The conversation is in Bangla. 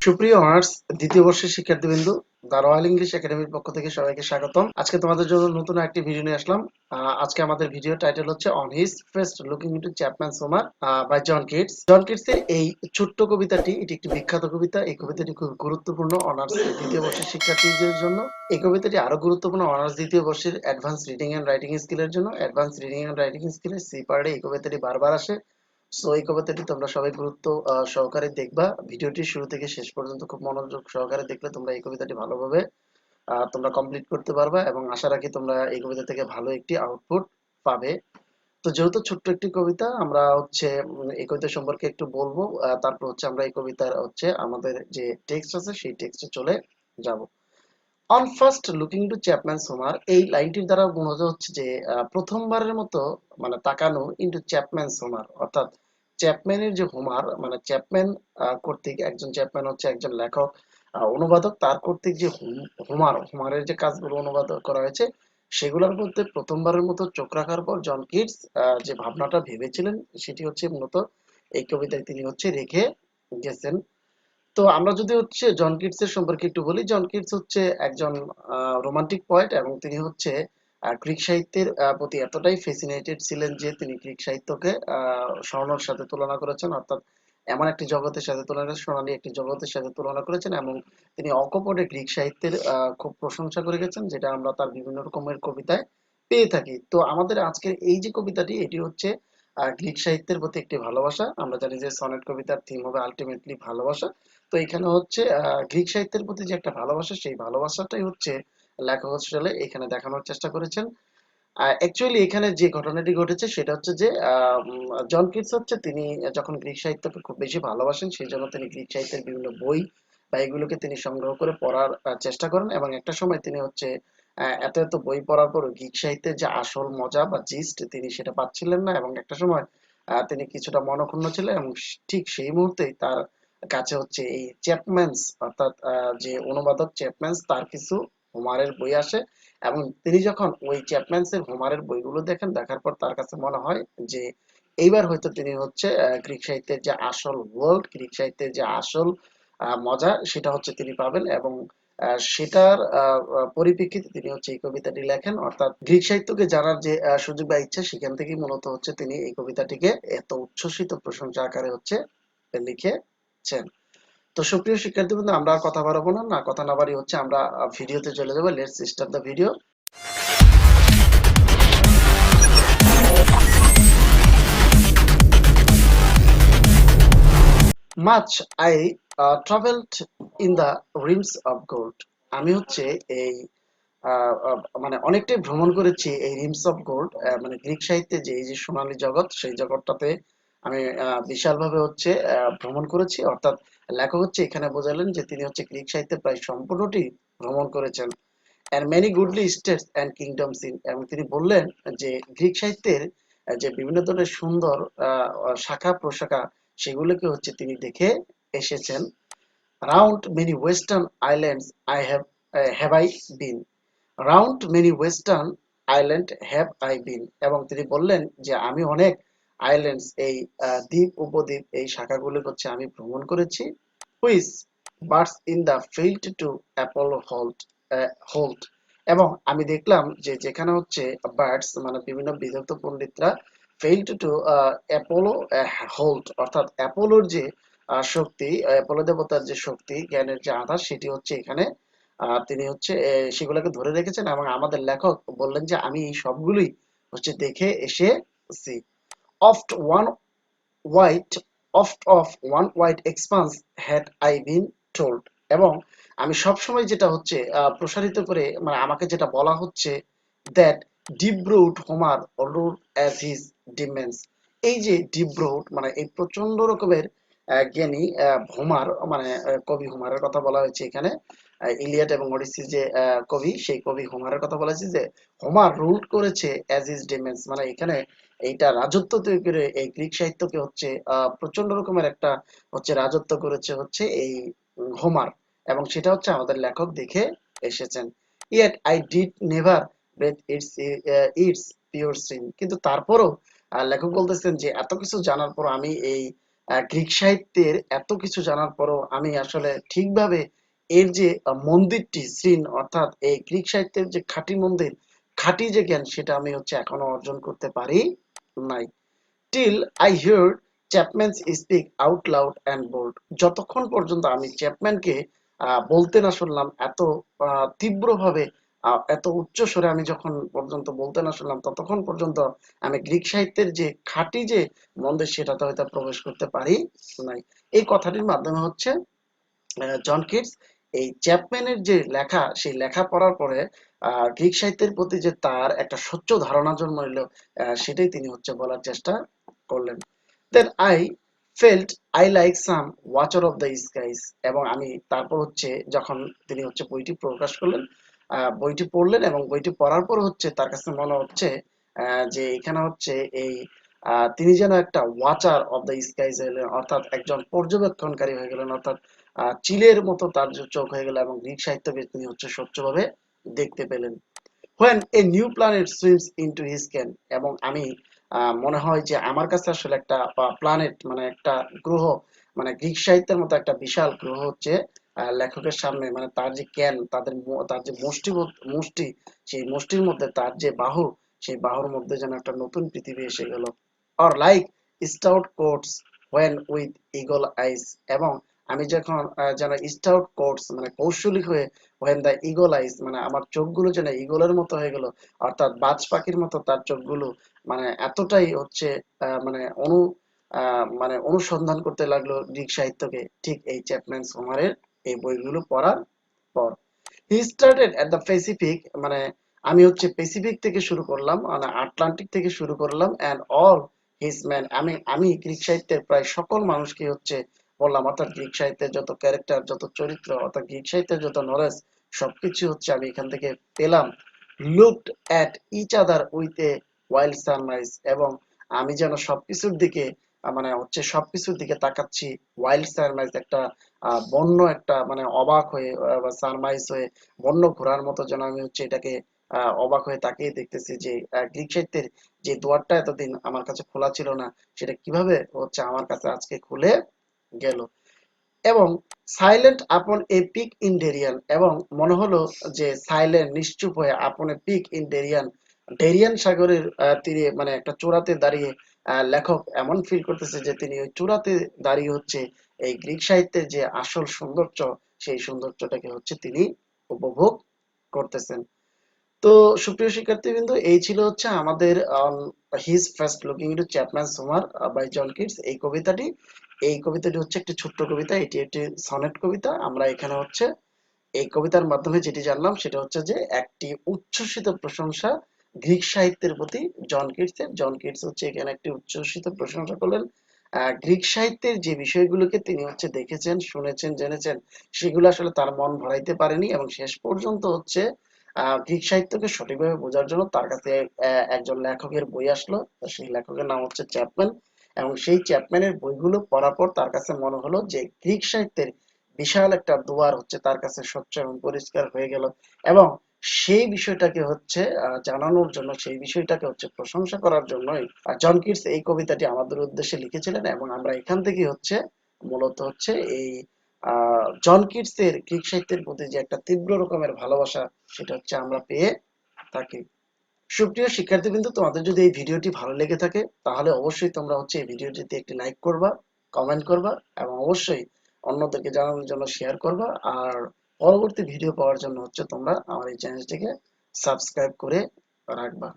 সুপ্রিয় অনার্স দ্বিতীয় বর্ষের শিক্ষার্থীবৃন্দ, দ্য রয়্যাল ইংলিশ একাডেমির পক্ষ থেকে সবাইকে স্বাগতম। আজকে তোমাদের জন্য নতুন একটি ভিডিও নিয়ে আসলাম। আজকে আমাদের ভিডিও টাইটেল হচ্ছে on his first looking into Chapman's Homer by John Keats. John কিটসের এই ছোট্ট কবিতাটি, এটি একটি বিখ্যাত কবিতা। এই কবিতাটি খুব গুরুত্বপূর্ণ অনার্স দ্বিতীয় বর্ষের শিক্ষার্থীদের জন্য। এই কবিতাটি আরো গুরুত্বপূর্ণ অনার্স দ্বিতীয় বর্ষের অ্যাডভান্স রিডিং এন্ড রাইটিং স্কিলের জন্য। অ্যাডভান্স রিডিং এন্ড রাইটিং স্কিলের সি পার্টে এই কবিতাটি বারবার আসে। সো এই কবিতাটি তোমরা সবাই গুরুত্ব সহকারে দেখবা। ভিডিওটি শুরু থেকে শেষ পর্যন্ত খুব মনোযোগ সহকারে দেখলে তোমরা এই কবিতাটি ভালোভাবে তোমরা কমপ্লিট করতে পারবা, এবং আশা রাখি তোমরা এই কবিতা থেকে ভালো একটি আউটপুট পাবে। তো যেহেতু ছোট্ট একটি কবিতা, আমরা হচ্ছে এই কবিতা সম্পর্কে একটু বলবো, তারপর হচ্ছে আমরা এই কবিতার হচ্ছে আমাদের যে টেক্সট আছে সেই টেক্সটে চলে যাব। On first looking to Chapman's Homer, এই লাইনটির দ্বারা বোঝা হচ্ছে যে প্রথমবারের মতো মানে তাকানো ইন্টু চ্যাপম্যানস হোমার, অর্থাৎ চ্যাপম্যানের যে হোমার, মানে চ্যাপম্যান কর্তৃক, একজন চ্যাপম্যান হচ্ছে একজন লেখক, অনুবাদক, তার কর্তৃক যে হোমারের যে কাজগুলো অনুবাদ করা হয়েছে সেগুলোর মধ্যে প্রথমবারের মতো চোখ রাখার পর জন কিটস যে ভাবনাটা ভেবেছিলেন সেটি হচ্ছে মূলত এই কবিতায় তিনি হচ্ছে রেখে গেছেন। তো আমরা যদি হচ্ছে জন কিটস এর সম্পর্কে একটু বলি, জন কিটস হচ্ছে একজন রোমান্টিক পয়েট, এবং তিনি হচ্ছে গ্রিক সাহিত্যের প্রতি এতটাই ফ্যাসিনেটেড ছিলেন যে তিনি গ্রিক সাহিত্যকে স্বর্ণর সাথে তুলনা করেছেন, অর্থাৎ এমন একটি জগতের সাথে তুলনা করেছেন, সোনালী একটি জগতের সাথে তুলনা করেছেন, এবং তিনি অকপটে গ্রিক সাহিত্যের খুব প্রশংসা করে গেছেন, যেটা আমরা তার বিভিন্ন রকমের কবিতায় পেয়ে থাকি। তো আমাদের আজকের এই যে কবিতাটি, এটি হচ্ছে গ্রিক সাহিত্যের প্রতি একটি ভালোবাসা। আমরা জানি যে সনেট কবিতার থিম হবে আলটিমেটলি ভালোবাসা। তো এখানে হচ্ছে গ্রিক সাহিত্যের প্রতি যে একটা ভালোবাসা, সেই ভালোবাসাটাই হচ্ছে লেখক আসলে এখানে দেখানোর চেষ্টা করেছেন। অ্যাকচুয়ালি এখানে যে ঘটনাটি ঘটেছে সেটা হচ্ছে যে জন কিটস হচ্ছে তিনি যখন গ্রিক সাহিত্যকে খুব বেশি ভালোবাসেন, সেই জন্য তিনি গ্রিক সাহিত্যের বিভিন্ন বই বা এগুলোকে তিনি সংগ্রহ করে পড়ার চেষ্টা করেন, এবং একটা সময় তিনি হচ্ছে এত এত বই পড়ার পর গ্রিক সাহিত্যের যে আসল মজা বা জিস্ট তিনি সেটা পাচ্ছিলেন না, এবং একটা সময় তিনি কিছুটা মনক্ষুণ্ণ ছিলেন, এবং ঠিক সেই মুহূর্তেই তার কাছে হচ্ছে এই চ্যাপম্যানস, অর্থাৎ যে অনুবাদক চ্যাপম্যানস, তার কিছু হোমারের বই আসে, এবং তিনি যখন ওই চ্যাপম্যানস এর হোমারের বইগুলো দেখেন, দেখার পর তার কাছে মনে হয় যে এইবার হয়তো তিনি হচ্ছে গ্রিক সাহিত্যের যে আসল ওয়ার্ল্ড, গ্রিক সাহিত্যের যে আসল মজা সেটা হচ্ছে তিনি পাবেন, এবং সেটার পরিপ্রেক্ষিতে তিনি হচ্ছে এই কবিতাটি লেখেন। অর্থাৎ গ্রিক সাহিত্যকে জানার যে সুযোগ বা ইচ্ছা, সেখান থেকেই মূলত হচ্ছে তিনি এই কবিতাটিকে এত উচ্ছ্বসিত প্রশংসা আকারে হচ্ছে লিখেছেন। তো সুপ্রিয় শিক্ষার্থীবৃন্দ, আমরা আর কথা বাড়াবো না, কথা না বাড়িয়ে হচ্ছে আমরা ভিডিওতে চলে যাবো। Let's start the video. Much I travelled in the rims of gold. আমি হচ্ছে এই মানে অনেকটাই ভ্রমণ করেছি এই রিমস অফ গোল্ড, মানে গ্রিক সাহিত্যে যে এই যে সোনালী জগৎ, সেই জগৎটাতে আমি বিশালভাবে হচ্ছে ভ্রমণ করেছি। অর্থাৎ লেখক হচ্ছে এখানে বোঝালেন যে তিনি হচ্ছে গ্রিক সাহিত্যে প্রায় সম্পূর্ণটি ভ্রমণ করেছেন। and many goodly states and kingdoms in, এবং তিনি বললেন যে গ্রিক সাহিত্যের যে বিভিন্ন ধরনের সুন্দর শাখা প্রশাখা সেগুলোকে হচ্ছে তিনি দেখে এসেছেন। Round many western islands I have I been, round many western island have I been, এবং তিনি বললেন যে আমি অনেক আইল্যান্ডস, এই দ্বীপ উপদ্বীপ, এই শাখাগুলো হচ্ছে আমি ভ্রমণ করেছি। Which birds in the field to Apollo hold, এবং আমি দেখলাম যে যেখানে হচ্ছে বার্ডস মানে বিভিন্ন বিদগ্ধ পণ্ডিতরা ফেইল্ড টু অ্যাপোলো হোল্ড, অর্থাৎ অ্যাপোলোর যে শক্তি, অ্যাপোলো দেবতার যে শক্তি, জ্ঞানের যে আধার, সেটি হচ্ছে এখানে তিনি হচ্ছে সেগুলোকে ধরে রেখেছেন, এবং আমাদের লেখক বললেন যে আমি এই সবগুলোই হচ্ছে দেখে এসেছি। Oft one white of one white expanse had I been told, এবং আমি সবসময় যেটা হচ্ছে প্রসারিত করে, মানে আমাকে যেটা বলা হচ্ছে, that deep browed Homer ruled as his demesne, এই যে ডিপ ব্রুট মানে এই প্রচন্ড রকমের জ্ঞানী হোমার, মানে কবি হোমারের কথা বলা হয়েছে এখানে। ইলিয়াড এবং ওডিসি যে কবি, সেই কবি হোমারের কথা বলা হয়েছে যে হোমার রুল করেছে অ্যাজ হিজ ডিমেন্স, মানে এখানে এইটা রাজত্ব তৈরি করে এই গ্রিক সাহিত্যকে হচ্ছে প্রচন্ড রকমের একটা হচ্ছে রাজত্ব করেছে হচ্ছে এই হোমার, এবং সেটা হচ্ছে আমাদের লেখক দেখে এসেছেন। Yet I did never breathe its pure serene, কিন্তু তারপরও লেখক বলতেছেন যে এত কিছু জানার পর আমি এই গ্রিক সাহিত্যের এত কিছু জানার পরও আমি আসলে ঠিকভাবে এর যে মন্দিরটি সিন অর্থাৎ এই গ্রিক সাহিত্যের যে খাঁটি মন্দির, খাঁটি যে জ্ঞান সেটা আমি এখনো অর্জন করতে পারি নাই। Till I heard Chapman's speak out loud and bold, যতক্ষণ পর্যন্ত আমি চ্যাপম্যানকে বলতে না শুনলাম এত তীব্রভাবে, এত উচ্চ স্বরে আমি যখন পর্যন্ত বলতে না শুনলাম, ততক্ষণ পর্যন্ত আমি গ্রিক সাহিত্যের যে খাঁটি যে মন্দির সেটাতে হয়তো প্রবেশ করতে পারি নাই। এই কথাটির মাধ্যমে জন কিটস এই চ্যাপম্যানের যে লেখা সেই লেখা পড়ার পরে গ্রিক সাহিত্যের প্রতি যে তার একটা স্বচ্ছ ধারণা জন্মাইল, সেটাই তিনি বলার চেষ্টা করলেন। Then I felt I like some watcher of the skies, এবং আমি তারপর যখন তিনি বইটি প্রকাশ করলেন, বইটি পড়লেন এবং বইটি পড়ার পর তার কাছে মনে যে এখানে এই তিনি যেন একটা ওয়াচার অফ দ্য স্কাইজ হলেন, অর্থাৎ একজন পর্যবেক্ষণকারী হয়ে গেলেন, অর্থাৎ চিলের মতো তার যে চোখ হয়ে গেল এবং গ্রিক সাহিত্যকে তিনি স্বচ্ছভাবে দেখতে পেলেন। when a new planet swims into his can, এবং আমি মনে হয় যে আমার কাছে আসলে একটা প্ল্যানেট মানে একটা গ্রহ, মানে গ্রিক সাহিত্যের মতো একটা বিশাল গ্রহ লেখকের সামনে, মানে তার যে ক্যান, তার যে মুষ্টি, সেই মুষ্টির মধ্যে তার যে বাহু, সেই বাহুর মধ্যে যেন একটা নতুন পৃথিবী এসে গেল। Or like stout quotes when with eagle eyes, এবং আমি যখন যেন স্টাউট কোটস মানে কৌশলী হয়ে when the eagle eyes, মানে আমার চোখগুলো যেন ঈগলের মতো হয়ে গেল, অর্থাৎ বাজ পাখির মতো তার চোখগুলো মানে এতটাই মানে মানে অনুসন্ধান করতে লাগলো গ্রিক সাহিত্যকে, ঠিক এই চ্যাপম্যান সোমারের এই বইগুলো পড়ার পর। He started at the Pacific, মানে আমি প্যাসিফিক থেকে শুরু করলাম, মানে আটলান্টিক থেকে শুরু করলাম, অ্যান্ড অল হিজ ম্যান, আমি গ্রিক সাহিত্যের প্রায় সকল মানুষকে বললাম, অর্থাৎ গ্রিক সাহিত্যের যত ক্যারেক্টার, যত চরিত্র, অর্থাৎ গ্রিক সাহিত্যের যত নলেজ, সবকিছু আমি এখান থেকে পেলাম। Looked at each other with a wild surmise, এবং আমি যেন সবকিছুর দিকে মানে সবকিছুর দিকে তাকাচ্ছি ওয়াইল্ড সারমাইজ, একটা বন্য একটা মানে অবাক হয়ে বা সারমাইজ হয়ে বন্য ঘোড়ার মতো যেন আমি এটাকে অবাক হয়ে তাকিয়ে দেখতেছি যে গ্রিক সাহিত্যের যে দুয়ারটা এতদিন আমার কাছে খোলা ছিল না, সেটা কিভাবে আমার কাছে আজকে খুলে গেল। এবং সাইলেন্ট আপন এ পিক ইন ডেরিয়ান, এবং মনে হলো যে সাইলেন্ট নিশ্চুপ হয়ে আপন এ পিক ইন ডেরিয়ান, ডেরিয়ান সাগরের তীরে মানে একটা চূড়াতে দাঁড়িয়ে লেখক এমন ফিল করতেছে যে তিনি ওই চূড়াতে দাঁড়িয়ে এই গ্রিক সাহিত্যের যে আসল সৌন্দর্য, সেই সৌন্দর্যটাকে তিনি উপভোগ করতেছেন। তো সুপ্রিয় শিক্ষার্থীবৃন্দ, এই ছিল আমাদের his first looking into Chapman's Homer by John Keats এই কবিতাটি। এই কবিতাটি একটি ছোট্ট কবিতা, এটি একটি সনেট কবিতা। আমরা এখানে এই কবিতার মাধ্যমে যেটি জানলাম সেটা যে একটি উচ্ছ্বসিত প্রশংসা গ্রিক সাহিত্যের প্রতি জন কিটস এখানে একটি উচ্ছ্বসিত প্রশংসা করলেন। গ্রিক সাহিত্যের যে বিষয়গুলোকে তিনি দেখেছেন, শুনেছেন, জেনেছেন, সেগুলো আসলে তার মন ভরাইতে পারেনি, এবং শেষ পর্যন্ত গ্রিক সাহিত্যকে সঠিকভাবে বোঝার জন্য তার কাছে একজন লেখকের বই আসলো। সেই লেখকের নাম চ্যাপম্যান, এবং সেই চ্যাপম্যানের বইগুলো পড়ার পর তার কাছে মনে হলো যে গ্রিক সাহিত্যের বিশাল একটা দুয়ার তার কাছে স্বচ্ছ এবং পরিষ্কার হয়ে গেল, এবং সেই বিষয়টাকে জানানোর জন্য, সেই বিষয়টাকে প্রশংসা করার জন্যই জন কিটস এই কবিতাটি আমাদের উদ্দেশ্যে লিখেছিলেন, এবং আমরা এখান থেকে মূলত এই জন কিটস এর গ্রিক সাহিত্যের প্রতি যে একটা তীব্র রকমের ভালোবাসা, সেটা আমরা পেয়ে থাকি। সুপ্রিয় শিক্ষার্থীবৃন্দ, তোমাদের যদি এই ভিডিওটি ভালো লেগে থাকে তাহলে অবশ্যই তোমরা এই ভিডিওটিতে একটি লাইক করবা, কমেন্ট করবা, এবং অবশ্যই অন্যদেরকে জানানোর জন্য শেয়ার করবা। আর পরবর্তী ভিডিও পাওয়ার জন্য তোমরা আমার এই চ্যানেলটিকে সাবস্ক্রাইব করে রাখবা।